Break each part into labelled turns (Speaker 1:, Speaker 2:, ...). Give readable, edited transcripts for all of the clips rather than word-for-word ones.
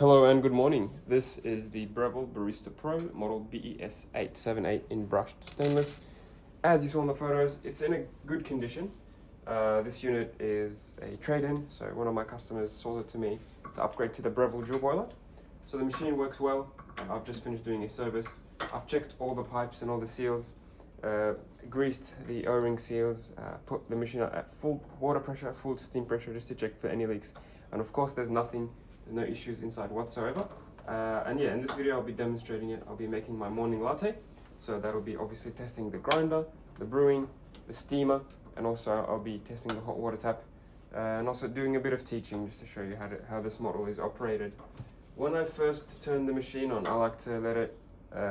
Speaker 1: Hello and good morning. This is the Breville Barista Pro model BES878 in brushed stainless. As you saw in the photos, it's in a good condition. This unit is a trade-in, so one of my customers sold it to me to upgrade to the Breville dual boiler. So the machine works well. I've just finished doing a service. I've checked all the pipes and all the seals, greased the O-ring seals, put the machine at full water pressure, full steam pressure just to check for any leaks. And of course there's no issues inside whatsoever. And yeah, in this video I'll be demonstrating it. I'll be making my morning latte. So that'll be obviously testing the grinder, the brewing, the steamer, and also I'll be testing the hot water tap, and also doing a bit of teaching just to show you how this model is operated. When I first turn the machine on, I like to let it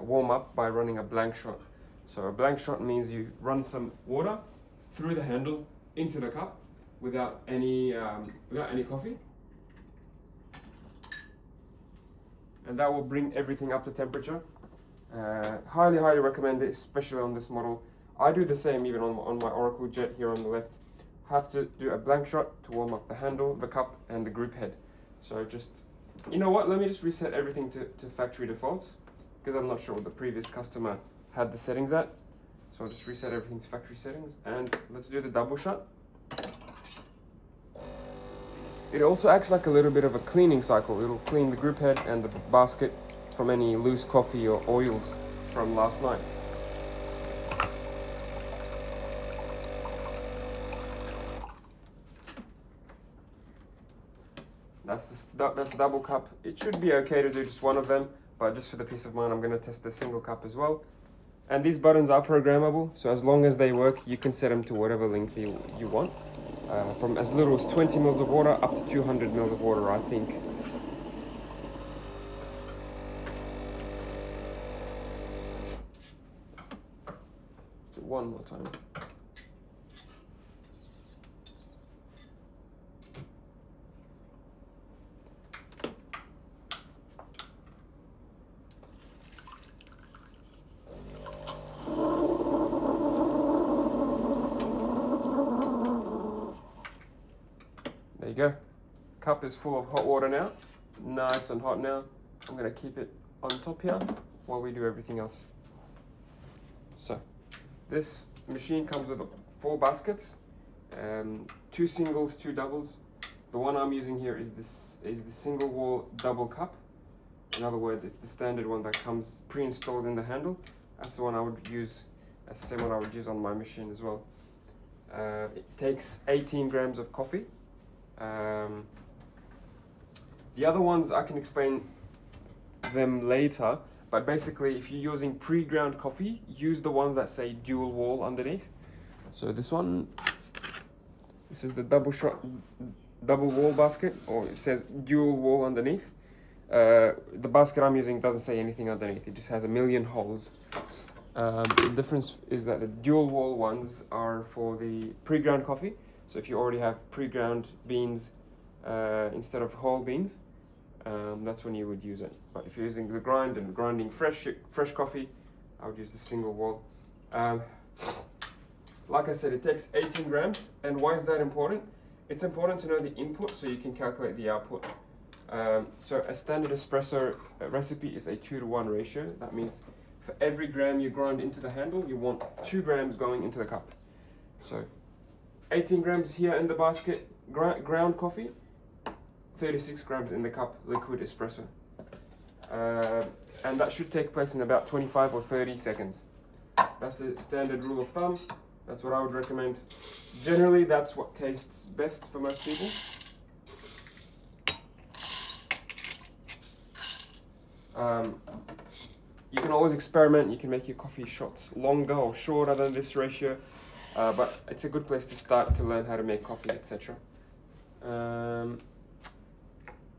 Speaker 1: warm up by running a blank shot. So a blank shot means you run some water through the handle into the cup without any coffee. And that will bring everything up to temperature. Highly recommend it, especially on this model. I do the same even on my Oracle Jet here on the left. Have to do a blank shot to warm up the handle, the cup, and the group head. So just, you know what, let me just reset everything to factory defaults, because I'm not sure what the previous customer had the settings at. So I'll just reset everything to factory settings, and let's do the double shot. It also acts like a little bit of a cleaning cycle. It'll clean the group head and the basket from any loose coffee or oils from last night. That's the double cup. It should be okay to do just one of them, but just for the peace of mind, I'm going to test the single cup as well. And these buttons are programmable, so as long as they work, you can set them to whatever length you want. From as little as 20 mils of water up to 200 mils of water, I think. So one more time. There you go. Cup is full of hot water now. Nice and hot now. I'm going to keep it on top here while we do everything else. So, this machine comes with 4 baskets, 2 singles, 2 doubles. The one I'm using here is the single wall double cup. In other words, it's the standard one that comes pre-installed in the handle. That's the one I would use. That's the same one I would use on my machine as well. It takes 18 grams of coffee. The other ones I can explain them later, but basically if you're using pre-ground coffee, use the ones that say dual wall underneath. So this is the double wall basket, or it says dual wall underneath. The basket I'm using doesn't say anything underneath, it just has a million holes. The difference is that the dual wall ones are for the pre-ground coffee. So if you already have pre-ground beans instead of whole beans, that's when you would use it. But if you're using the grind and grinding fresh coffee, I would use the single wall. Like I said, it takes 18 grams. And why is that important? It's important to know the input so you can calculate the output. So a standard espresso recipe is a 2-to-1 ratio. That means for every gram you grind into the handle, you want 2 grams going into the cup. So 18 grams here in the basket, ground coffee, 36 grams in the cup, liquid espresso. And that should take place in about 25 or 30 seconds. That's the standard rule of thumb. That's what I would recommend. Generally, that's what tastes best for most people. You can always experiment. You can make your coffee shots longer or shorter than this ratio. But it's a good place to start to learn how to make coffee, etc.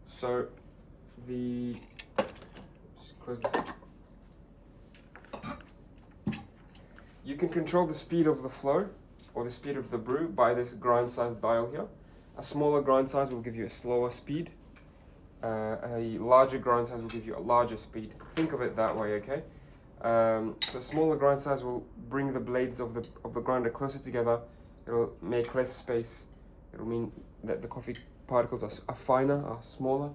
Speaker 1: So just close this up. You can control the speed of the flow or the speed of the brew by this grind size dial here. A smaller grind size will give you a slower speed. A larger grind size will give you a larger speed. Think of it that way, okay? So smaller grind size will bring the blades of the grinder closer together. It'll make less space. It'll mean that the coffee particles are finer, are smaller.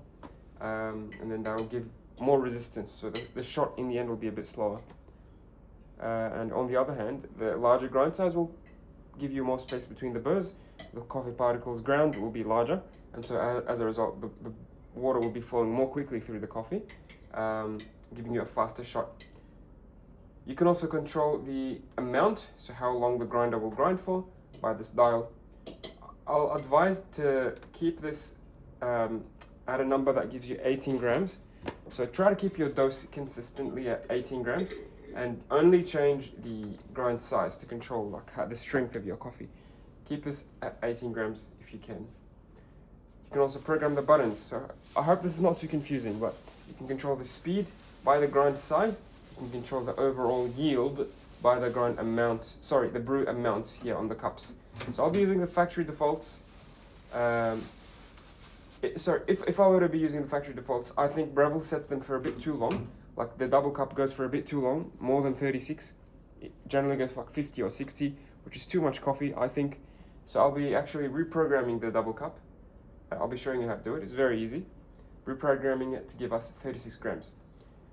Speaker 1: and then that will give more resistance, so the shot in the end will be a bit slower. And on the other hand, the larger grind size will give you more space between the burrs. The coffee particles ground will be larger, and so as a result, the water will be flowing more quickly through the coffee, giving you a faster shot. You can also control the amount, so how long the grinder will grind for, by this dial. I'll advise to keep this at a number that gives you 18 grams. So try to keep your dose consistently at 18 grams and only change the grind size to control like the strength of your coffee. Keep this at 18 grams if you can. You can also program the buttons. So I hope this is not too confusing, but you can control the speed by the grind size. You can control the overall yield by the grind amount, the brew amount here on the cups. So I'll be using the factory defaults. If I were to be using the factory defaults, I think Breville sets them for a bit too long. Like the double cup goes for a bit too long, more than 36. It generally goes for like 50 or 60, which is too much coffee, I think. So I'll be actually reprogramming the double cup. I'll be showing you how to do it. It's very easy. Reprogramming it to give us 36 grams.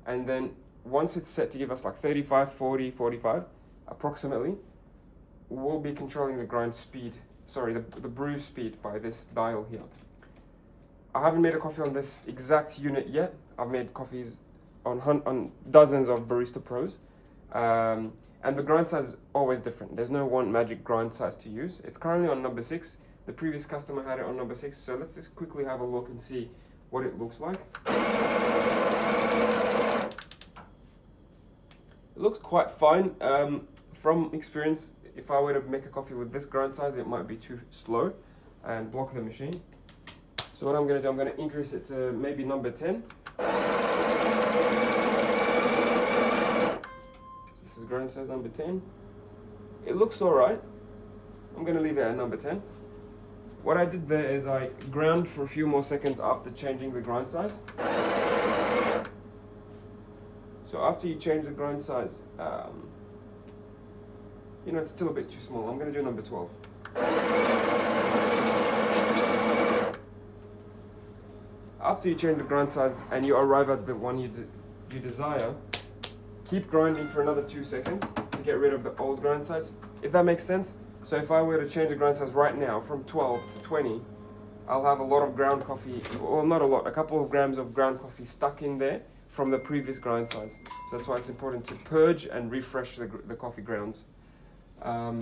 Speaker 1: And then once it's set to give us like 35, 40, 45, approximately, we'll be controlling the grind speed, the brew speed by this dial here. I haven't made a coffee on this exact unit yet. I've made coffees on dozens of Barista Pros. And the grind size is always different. There's no one magic grind size to use. It's currently on number 6. The previous customer had it on number 6. So let's just quickly have a look and see what it looks like. It looks quite fine. From experience, if I were to make a coffee with this grind size, it might be too slow and block the machine. So what I'm going to do, I'm going to increase it to maybe number 10. This is grind size number 10. It looks alright. I'm going to leave it at number 10. What I did there is I ground for a few more seconds after changing the grind size. So after you change the grind size, it's still a bit too small. I'm going to do number 12. After you change the grind size and you arrive at the one you desire, keep grinding for another 2 seconds to get rid of the old grind size, if that makes sense. So if I were to change the grind size right now from 12 to 20, I'll have a lot of ground coffee, well not a lot, a couple of grams of ground coffee stuck in there from the previous grind size. So that's why it's important to purge and refresh the coffee grounds. I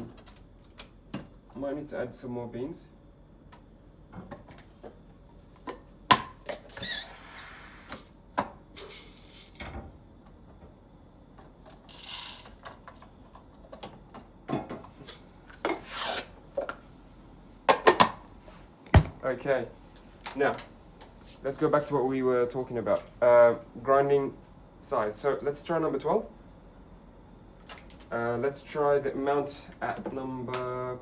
Speaker 1: might need to add some more beans. Okay, now let's go back to what we were talking about, grinding size. So let's try number 12. Let's try the amount at number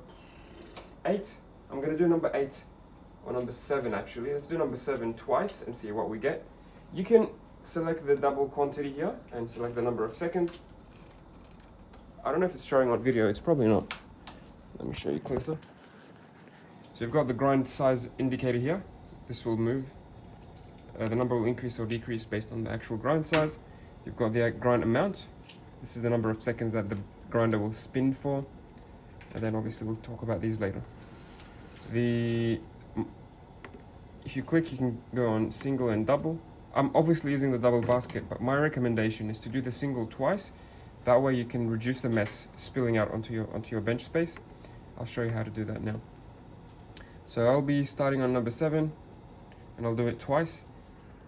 Speaker 1: 8. I'm going to do number 8 or number 7 actually. Let's do number 7 twice and see what we get. You can select the double quantity here and select the number of seconds. I don't know if it's showing on video, it's probably not. Let me show you closer. So you've got the grind size indicator here. This will move. The number will increase or decrease based on the actual grind size. You've got the grind amount. This is the number of seconds that the grinder will spin for. And then obviously we'll talk about these later. If you click, you can go on single and double. I'm obviously using the double basket, but my recommendation is to do the single twice. That way you can reduce the mess spilling out onto your bench space. I'll show you how to do that now. So I'll be starting on number 7, and I'll do it twice.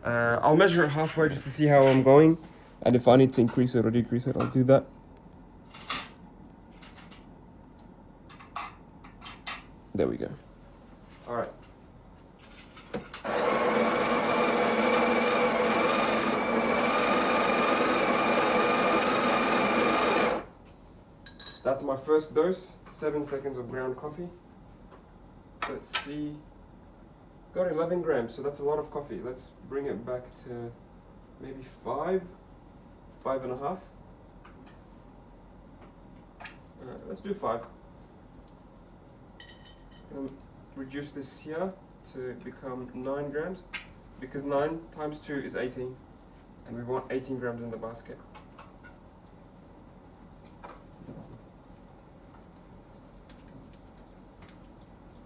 Speaker 1: I'll measure it halfway just to see how I'm going, and if I need to increase it or decrease it, I'll do that. There we go. All right. That's my first dose, 7 seconds of ground coffee. Let's see, got 11 grams, so that's a lot of coffee. Let's bring it back to maybe 5.5. Let's do 5. Reduce this here to become 9 grams. because 9 times 2 is 18, and we want 18 grams in the basket.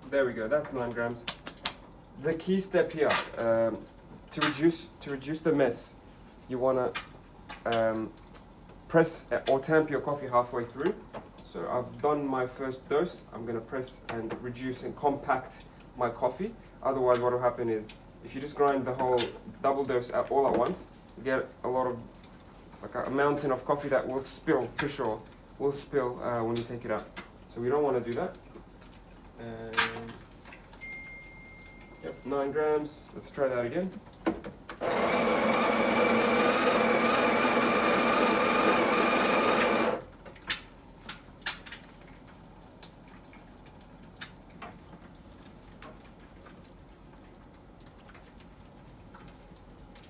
Speaker 1: There we go, that's 9 grams. The key step here, to reduce the mess, you want to press or tamp your coffee halfway through. So I've done my first dose. I'm going to press and reduce and compact my coffee. Otherwise what will happen is, if you just grind the whole double dose all at once, you get a lot of, it's like a mountain of coffee that will spill, for sure, will spill when you take it out. So we don't want to do that. Yep, 9 grams. Let's try that again.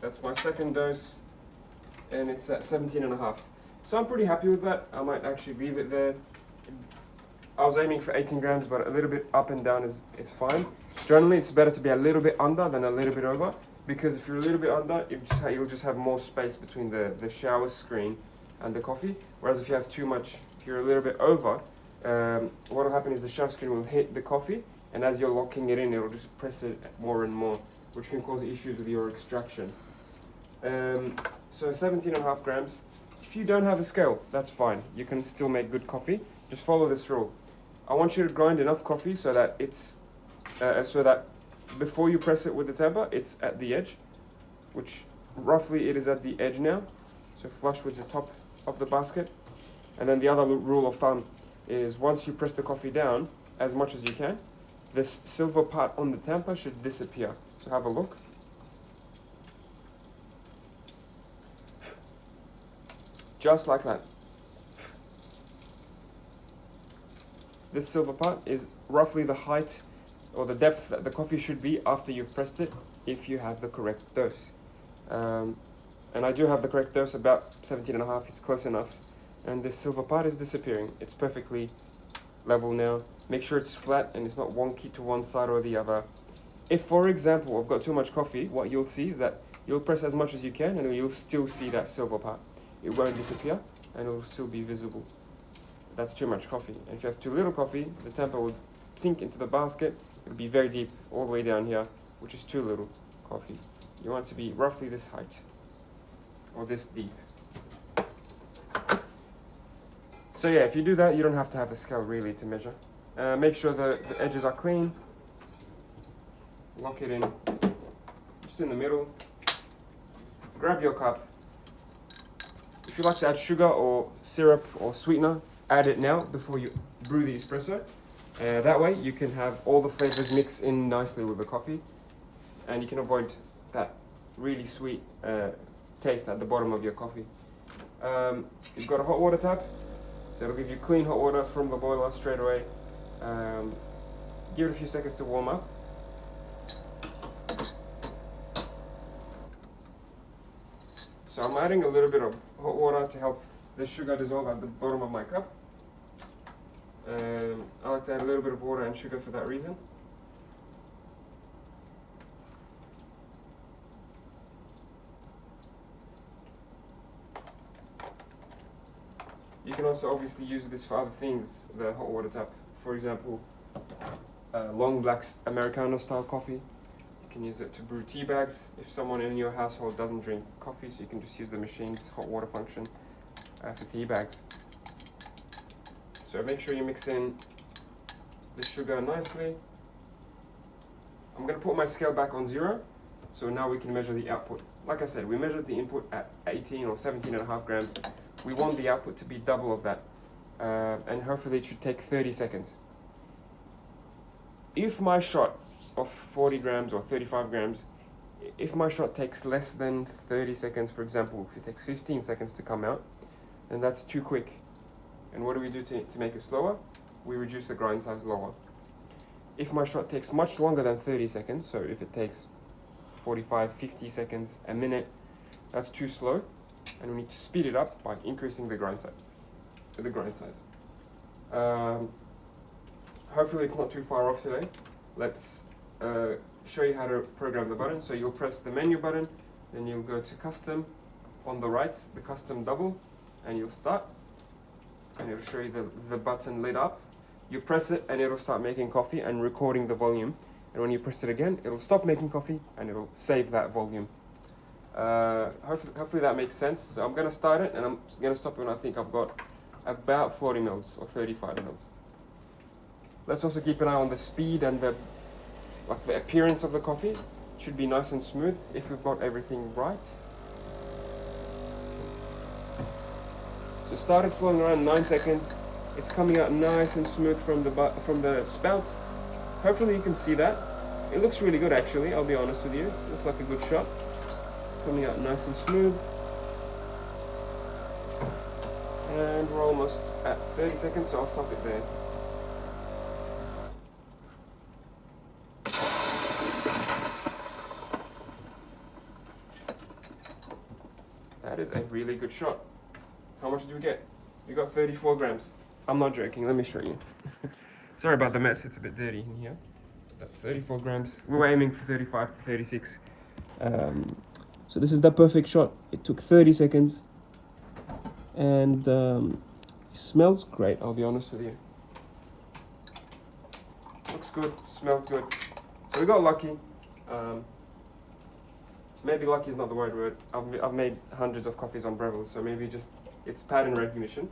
Speaker 1: That's my second dose, and it's at 17.5. So I'm pretty happy with that. I might actually leave it there. I was aiming for 18 grams, but a little bit up and down is fine. Generally, it's better to be a little bit under than a little bit over, because if you're a little bit under, you'll just have more space between the shower screen and the coffee. Whereas if you have too much, if you're a little bit over, what will happen is the shower screen will hit the coffee, and as you're locking it in, it'll just press it more and more, which can cause issues with your extraction. So 17.5 grams. If you don't have a scale, that's fine. You can still make good coffee. Just follow this rule. I want you to grind enough coffee so that it's before you press it with the tamper, it's at the edge, which roughly it is at the edge now, so flush with the top of the basket. And then the other rule of thumb is, once you press the coffee down as much as you can, this silver part on the tamper should disappear. So have a look. Just like that. This silver part is roughly the height or the depth that the coffee should be after you've pressed it, if you have the correct dose. And I do have the correct dose, about 17.5, it's close enough. And this silver part is disappearing. It's perfectly level now. Make sure it's flat and it's not wonky to one side or the other. If, for example, I've got too much coffee, what you'll see is that you'll press as much as you can and you'll still see that silver part. It won't disappear and it will still be visible. That's too much coffee. And if you have too little coffee, the tamper will sink into the basket. It'll be very deep, all the way down here, which is too little coffee. You want it to be roughly this height, or this deep. So yeah, if you do that, you don't have to have a scale really to measure. Make sure the edges are clean. Lock it in, just in the middle. Grab your cup. If you like to add sugar or syrup or sweetener, add it now before you brew the espresso. That way you can have all the flavors mix in nicely with the coffee, and you can avoid that really sweet taste at the bottom of your coffee. You've got a hot water tap, so it'll give you clean hot water from the boiler straight away. Give it a few seconds to warm up. So I'm adding a little bit of hot water to help the sugar dissolve at the bottom of my cup. I like to add a little bit of water and sugar for that reason. You can also obviously use this for other things, the hot water tap. For example, long black Americano style coffee. You can use it to brew tea bags. If someone in your household doesn't drink coffee, so you can just use the machine's hot water function for tea bags. So make sure you mix in the sugar nicely. I'm going to put my scale back on 0, so now we can measure the output. Like I said, we measured the input at 18 or 17.5 grams. We want the output to be double of that, and hopefully it should take 30 seconds. If my shot of 40 grams or 35 grams, if my shot takes less than 30 seconds, for example, if it takes 15 seconds to come out, then that's too quick. And what do we do to make it slower? We reduce the grind size lower. If my shot takes much longer than 30 seconds, so if it takes 45, 50 seconds, a minute, that's too slow, and we need to speed it up by increasing the grind size. Hopefully it's not too far off today. Let's show you how to program the button. So you'll press the menu button, then you'll go to custom on the right, the custom double, and you'll start. And it'll show you the button lit up. You press it and it'll start making coffee and recording the volume. And when you press it again, it'll stop making coffee and it'll save that volume. Hopefully that makes sense. So I'm going to start it and I'm going to stop it when I think I've got about 40 mils or 35 mils. Let's also keep an eye on the speed and the appearance of the coffee. It should be nice and smooth if we've got everything right. So started flowing around 9 seconds. It's coming out nice and smooth from the spouts. Hopefully you can see that. It looks really good actually, I'll be honest with you. It looks like a good shot. It's coming out nice and smooth. And we're almost at 30 seconds, so I'll stop it there. That is a really good shot. How much did we get? We got 34 grams. I'm not joking, let me show you. Sorry about the mess, it's a bit dirty in here. That's 34 grams. We were aiming for 35 to 36. So this is the perfect shot. It took 30 seconds. And it smells great, I'll be honest with you. Looks good, smells good. So we got lucky. Maybe lucky is not the right word. I've made hundreds of coffees on Breville, so maybe just it's pattern recognition.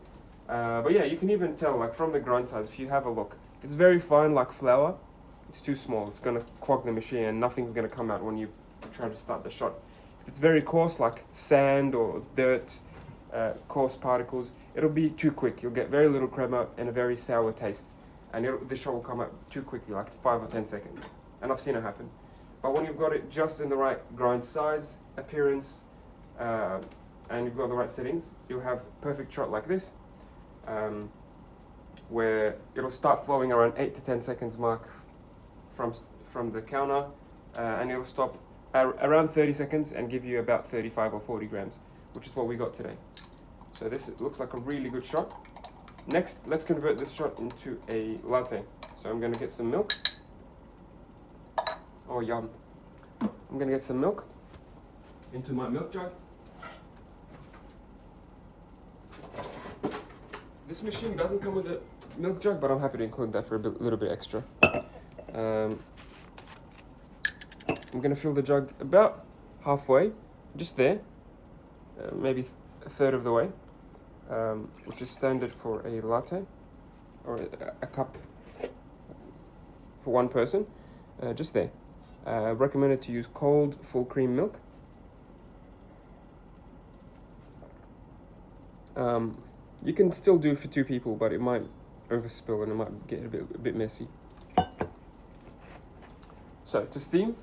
Speaker 1: But yeah, you can even tell, like from the grind size, if you have a look. If it's very fine, like flour, it's too small. It's going to clog the machine and nothing's going to come out when you try to start the shot. If it's very coarse, like sand or dirt, coarse particles, it'll be too quick. You'll get very little crema and a very sour taste. And the shot will come out too quickly, like 5 or 10 seconds. And I've seen it happen. But when you've got it just in the right grind size, appearance, and you've got the right settings, you'll have a perfect shot like this, where it'll start flowing around 8 to 10 seconds mark from the counter, and it'll stop around 30 seconds and give you about 35 or 40 grams, which is what we got today. So this looks like a really good shot. Next, let's convert this shot into a latte. So I'm going to get some milk. Oh, yum. I'm going to get some milk into my milk jug. This machine doesn't come with a milk jug, but I'm happy to include that for a little bit extra. I'm going to fill the jug about halfway, just there, maybe a third of the way, which is standard for a latte, or a cup for one person, just there. Recommended to use cold full cream milk. You can still do it for 2 people, but it might overspill and it might get a bit messy. So to steam,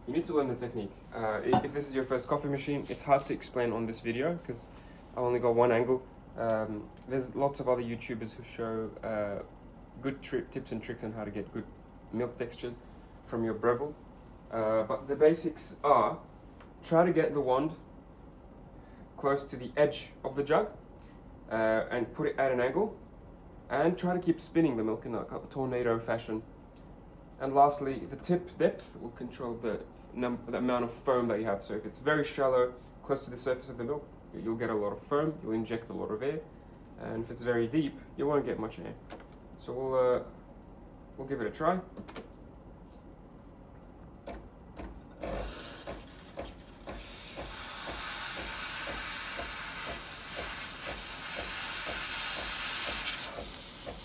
Speaker 1: you need to learn the technique. If this is your first coffee machine, it's hard to explain on this video because I only got one angle. There's lots of other YouTubers who show good tips and tricks on how to get good milk textures from your Breville. But the basics are, try to get the wand close to the edge of the jug and put it at an angle, and try to keep spinning the milk in a tornado fashion. And lastly, the tip depth will control the amount of foam that you have. So if it's very shallow, close to the surface of the milk, you'll get a lot of foam, you'll inject a lot of air. And if it's very deep, you won't get much air. So we'll give it a try.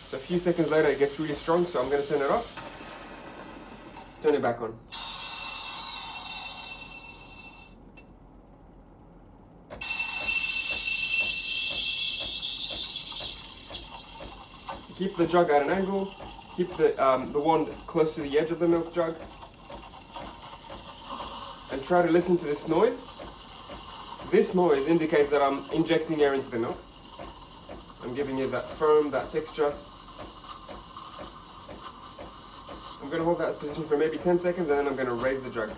Speaker 1: So a few seconds later it gets really strong, so I'm going to turn it off. Turn it back on. Keep the jug at an angle, keep the wand close to the edge of the milk jug, and try to listen to this noise. This noise indicates that I'm injecting air into the milk. I'm giving you that foam, that texture. I'm going to hold that position for maybe 10 seconds and then I'm going to raise the jug.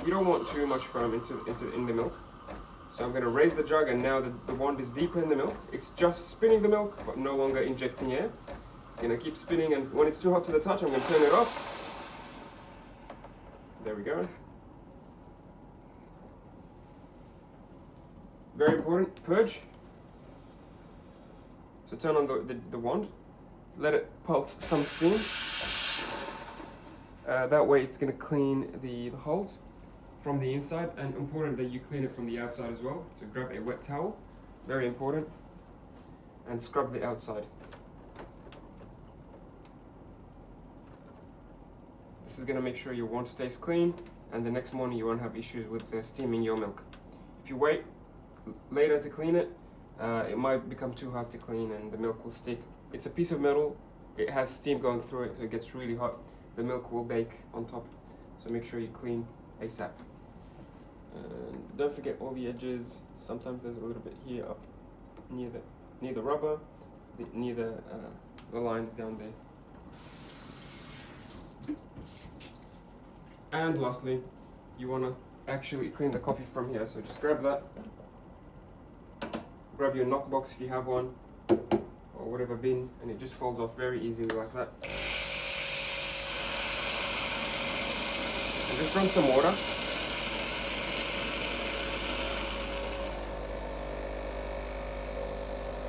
Speaker 1: You don't want too much foam in the milk. So I'm going to raise the jug, and now the wand is deeper in the milk. It's just spinning the milk, but no longer injecting air. It's going to keep spinning, and when it's too hot to the touch, I'm going to turn it off. There we go. Very important, purge. So turn on the wand, let it pulse some steam. That way it's going to clean the holes from the inside, and important that you clean it from the outside as well. So grab a wet towel, very important, and scrub the outside. This is going to make sure your wand stays clean, and the next morning you won't have issues with steaming your milk. If you wait later to clean it, it might become too hard to clean and the milk will stick. It's a piece of metal, it has steam going through it, so it gets really hot. The milk will bake on top, so make sure you clean ASAP. And don't forget all the edges. Sometimes there's a little bit here up near the rubber, near the lines down there. And lastly, you want to actually clean the coffee from here, so just grab that. Grab your knock box if you have one, or whatever bin, and it just folds off very easily like that. And just run some water.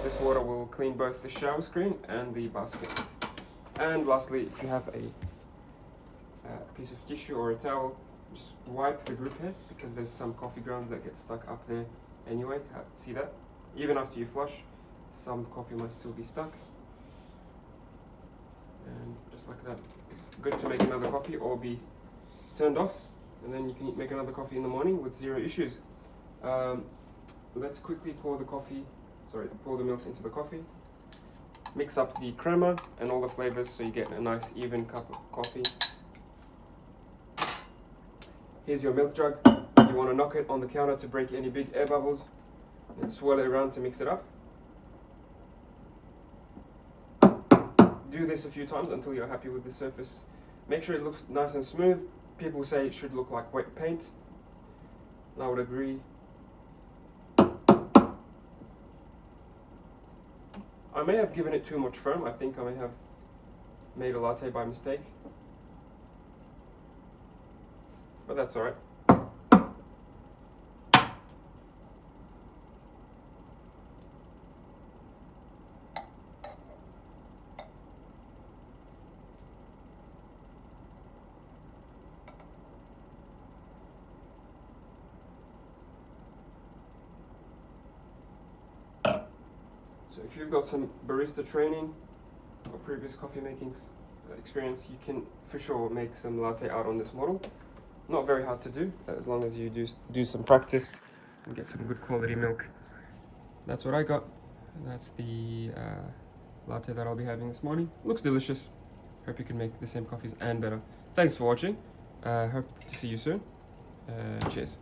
Speaker 1: This water will clean both the shower screen and the basket. And lastly, if you have a piece of tissue or a towel, just wipe the group head, because there's some coffee grounds that get stuck up there anyway. See that? Even after you flush, some coffee might still be stuck. And just like that, it's good to make another coffee or be turned off, and then you can make another coffee in the morning with zero issues. Let's quickly pour the milk into the coffee. Mix up the crema and all the flavors so you get a nice even cup of coffee. Here's your milk jug. You want to knock it on the counter to break any big air bubbles, and swirl it around to mix it up. Do this a few times until you're happy with the surface. Make sure it looks nice and smooth. People say it should look like wet paint, and I would agree. I may have given it too much foam. I think I may have made a latte by mistake, but that's alright. So if you've got some barista training or previous coffee making experience, you can for sure make some latte out on this model. Not very hard to do, as long as you do some practice and get some good quality milk. That's what I got. And that's the latte that I'll be having this morning. Looks delicious. Hope you can make the same coffees and better. Thanks for watching. Hope to see you soon. Cheers.